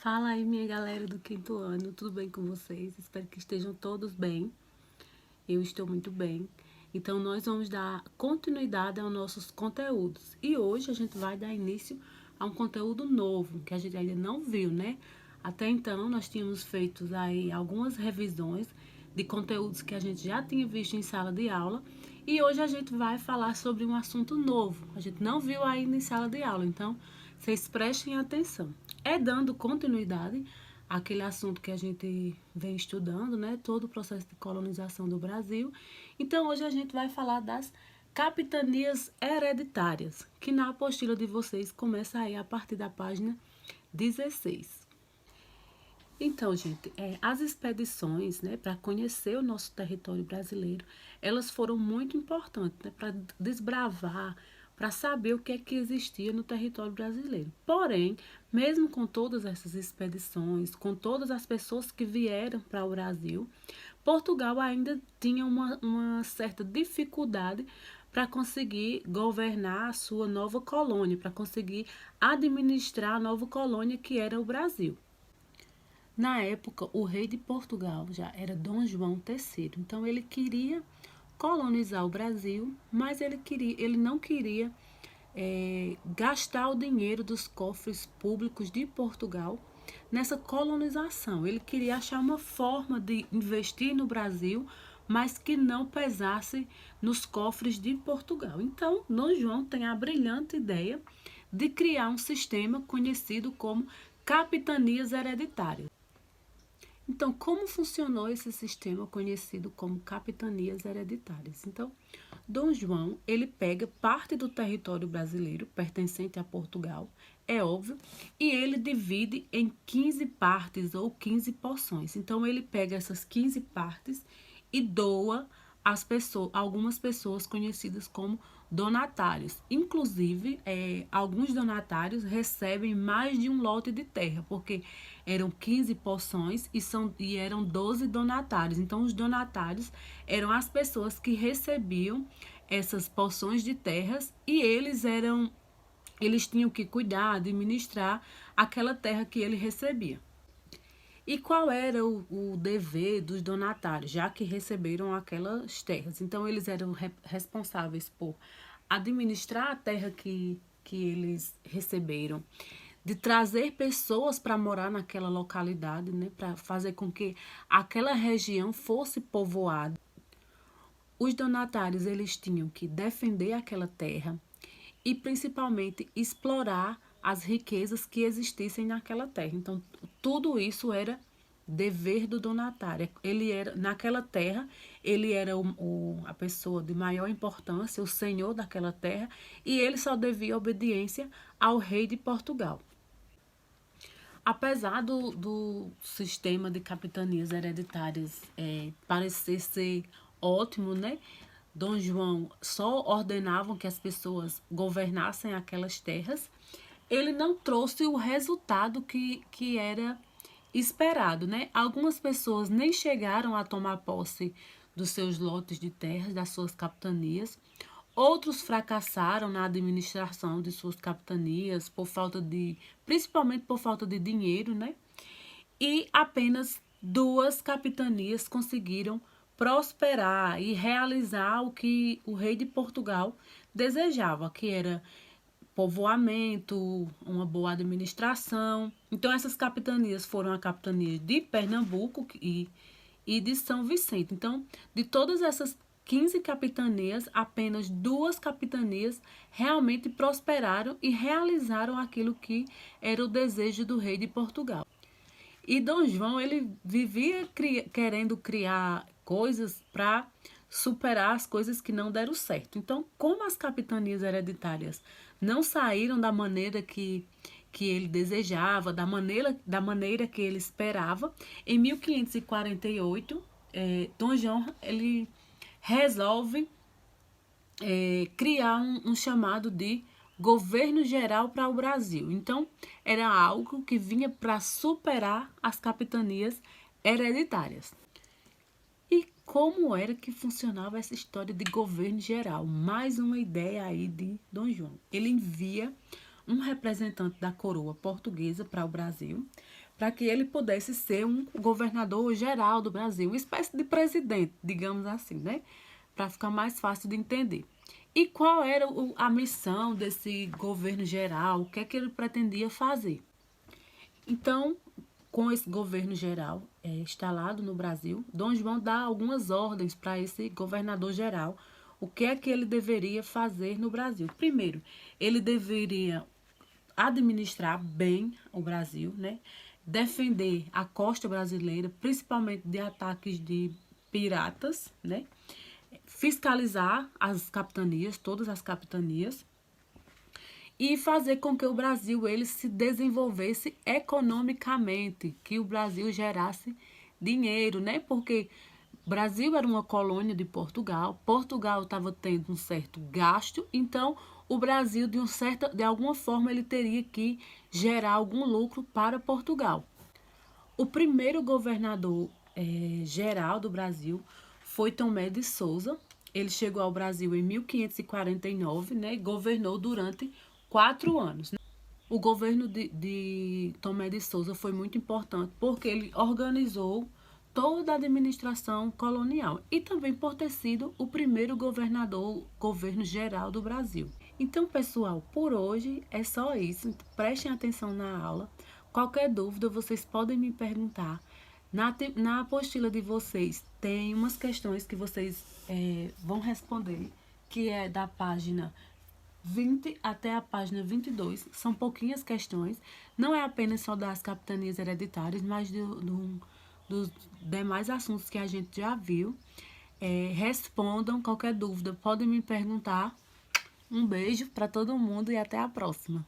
Fala aí, minha galera do quinto ano, tudo bem com vocês? Espero que estejam todos bem. Eu estou muito bem. Então, nós vamos dar continuidade aos nossos conteúdos. E hoje a gente vai dar início a um conteúdo novo, que a gente ainda não viu, né? Até então, nós tínhamos feito aí algumas revisões de conteúdos que a gente já tinha visto em sala de aula. E hoje a gente vai falar sobre um assunto novo. A gente não viu ainda em sala de aula, então vocês prestem atenção. É dando continuidade àquele assunto que a gente vem estudando, né? Todo o processo de colonização do Brasil. Então, hoje a gente vai falar das capitanias hereditárias, que na apostila de vocês começa aí a partir da página 16. Então, gente, as expedições, né, para conhecer o nosso território brasileiro, elas foram muito importantes, né, para desbravar, para saber o que é que existia no território brasileiro. Porém, mesmo com todas essas expedições, com todas as pessoas que vieram para o Brasil, Portugal ainda tinha uma certa dificuldade para conseguir governar a sua nova colônia, para conseguir administrar a nova colônia que era o Brasil. Na época, o rei de Portugal já era Dom João III. Então, ele queria colonizar o Brasil, mas ele não queria gastar o dinheiro dos cofres públicos de Portugal nessa colonização. Ele queria achar uma forma de investir no Brasil, mas que não pesasse nos cofres de Portugal. Então, Dom João tem a brilhante ideia de criar um sistema conhecido como capitanias hereditárias. Então, como funcionou esse sistema conhecido como capitanias hereditárias? Então, Dom João, ele pega parte do território brasileiro pertencente a Portugal, é óbvio, e ele divide em 15 partes ou 15 porções. Então, ele pega essas 15 partes e doa às pessoas, algumas pessoas conhecidas como donatários. Inclusive, alguns donatários recebem mais de um lote de terra, porque eram 15 porções e eram 12 donatários. Então, os donatários eram as pessoas que recebiam essas porções de terras e eles tinham que cuidar, administrar aquela terra que ele recebia. E qual era o dever dos donatários, já que receberam aquelas terras? Então, eles eram responsáveis por administrar a terra que eles receberam, de trazer pessoas para morar naquela localidade, né, para fazer com que aquela região fosse povoada. Os donatários eles tinham que defender aquela terra e principalmente explorar as riquezas que existissem naquela terra. Então, tudo isso era dever do donatário. Ele era naquela terra, ele era a pessoa de maior importância, o senhor daquela terra, e ele só devia obediência ao rei de Portugal. Apesar do sistema de capitanias hereditárias parecer ser ótimo, né? Dom João só ordenava que as pessoas governassem aquelas terras, ele não trouxe o resultado que era esperado, né? Algumas pessoas nem chegaram a tomar posse dos seus lotes de terras, das suas capitanias. Outros fracassaram na administração de suas capitanias principalmente por falta de dinheiro, né? E apenas 2 capitanias conseguiram prosperar e realizar o que o rei de Portugal desejava, que era povoamento, uma boa administração. Então, essas capitanias foram a capitania de Pernambuco e de São Vicente. Então, de todas essas 15 capitanias, apenas 2 capitanias realmente prosperaram e realizaram aquilo que era o desejo do rei de Portugal. E Dom João, ele vivia querendo criar coisas para superar as coisas que não deram certo. Então, como as capitanias hereditárias não saíram da maneira que ele desejava, da maneira que ele esperava, em 1548, Dom João ele resolve criar um chamado de governo geral para o Brasil. Então, era algo que vinha para superar as capitanias hereditárias. E como era que funcionava essa história de governo geral? Mais uma ideia aí de Dom João. Ele envia um representante da coroa portuguesa para o Brasil, para que ele pudesse ser um governador geral do Brasil, uma espécie de presidente, digamos assim, né? Para ficar mais fácil de entender. E qual era a missão desse governo geral? O que é que ele pretendia fazer? Então, com esse governo geral instalado no Brasil, Dom João dá algumas ordens para esse governador geral. O que é que ele deveria fazer no Brasil? Primeiro, ele deveria administrar bem o Brasil, né? Defender a costa brasileira, principalmente de ataques de piratas, né? Fiscalizar as capitanias, todas as capitanias, e fazer com que o Brasil ele se desenvolvesse economicamente, que o Brasil gerasse dinheiro, né? Porque o Brasil era uma colônia de Portugal, Portugal estava tendo um certo gasto, então o Brasil de alguma forma ele teria que gerar algum lucro para Portugal. O primeiro governador geral do Brasil foi Tomé de Souza. Ele chegou ao Brasil em 1549, né, e governou durante 4 anos. O governo de Tomé de Souza foi muito importante porque ele organizou toda a administração colonial e também por ter sido o primeiro governo geral do Brasil. Então, pessoal, por hoje é só isso. Prestem atenção na aula. Qualquer dúvida, vocês podem me perguntar. Na apostila de vocês tem umas questões que vocês vão responder, que é da página 20 até a página 22. São pouquinhas questões. Não é apenas só das capitanias hereditárias, mas dos demais assuntos que a gente já viu. Respondam qualquer dúvida, podem me perguntar. Um beijo para todo mundo e até a próxima.